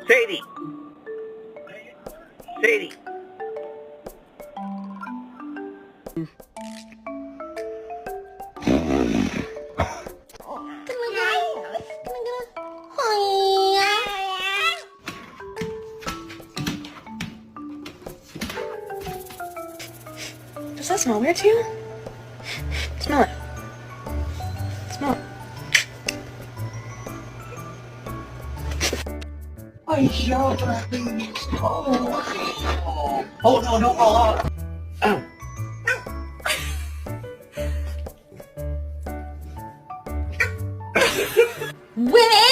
Sadie. Sadie. Does that smell weird to you? Smell it. Smell it. I shall please. Oh no, no, oh. Women